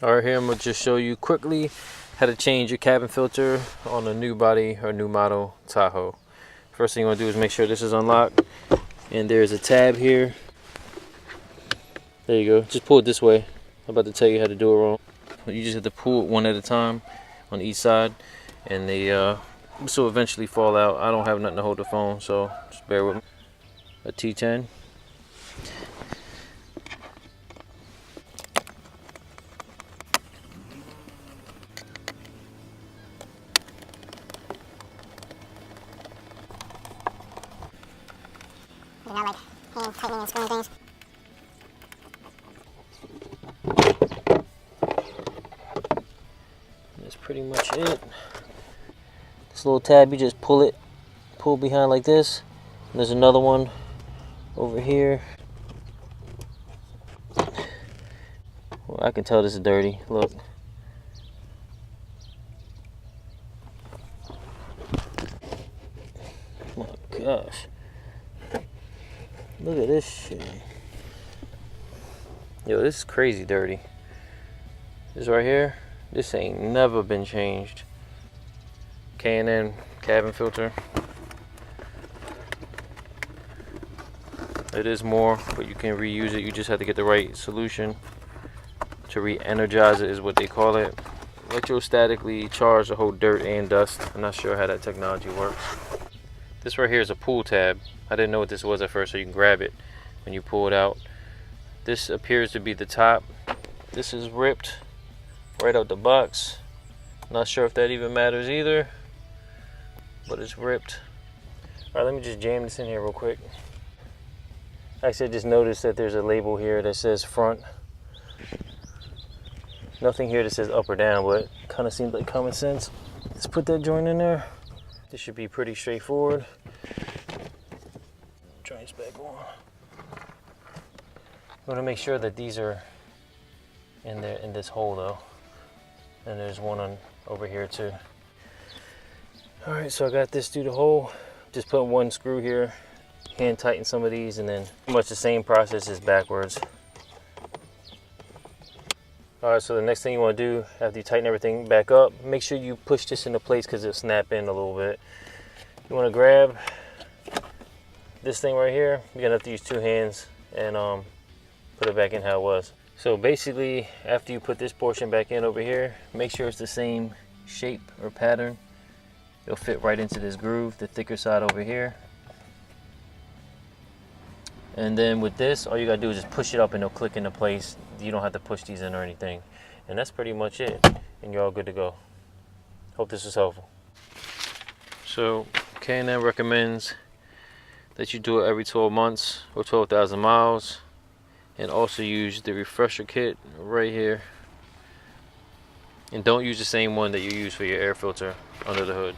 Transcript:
Alright, here I'm going to just show you quickly how to change your cabin filter on a new body or new model Tahoe. First thing you want to do is make sure this is unlocked, and there's a tab here. There you go. Just pull it this way. I'm about to tell you how to do it wrong. You just have to pull it one at a time on each side, and this will eventually fall out. I don't have nothing to hold the phone, so just bear with me. A T10. You're not like hand tightening and screwing things. That's pretty much it. This little tab, you just pull behind like this. And there's another one over here. Well, I can tell this is dirty. Look. Oh my gosh. Look at this shit. Yo, this is crazy dirty. This right here, this ain't never been changed. K&N Cabin Filter. It is more, but you can reuse it. You just have to get the right solution to re-energize it, is what they call it. Electrostatically charge to hold dirt and dust. I'm not sure how that technology works. This right here is a pull tab. I didn't know what this was at first, so you can grab it when you pull it out. This appears to be the top. This is ripped right out the box. Not sure if that even matters either, but it's ripped. All right, let me just jam this in here real quick. Actually, I just noticed that there's a label here that says front. Nothing here that says up or down, but it kind of seems like common sense. Let's put that joint in there. This should be pretty straightforward. Joints back on. I'm gonna make sure that these are in there in this hole though, and there's one on over here too. All right, so I got this through the hole. Just put one screw here, hand tighten some of these, and then pretty much the same process as backwards. All right, so the next thing you want to do after you tighten everything back up, make sure you push this into place because it'll snap in a little bit. You want to grab this thing right here. You're gonna have to use two hands and put it back in how it was. So basically, after you put this portion back in over here, make sure it's the same shape or pattern. It'll fit right into this groove, the thicker side over here. And then with this, all you gotta do is just push it up and it'll click into place. You don't have to push these in or anything. And that's pretty much it. And you're all good to go. Hope this was helpful. So K&N recommends that you do it every 12 months or 12,000 miles. And also use the refresher kit right here. And don't use the same one that you use for your air filter under the hood.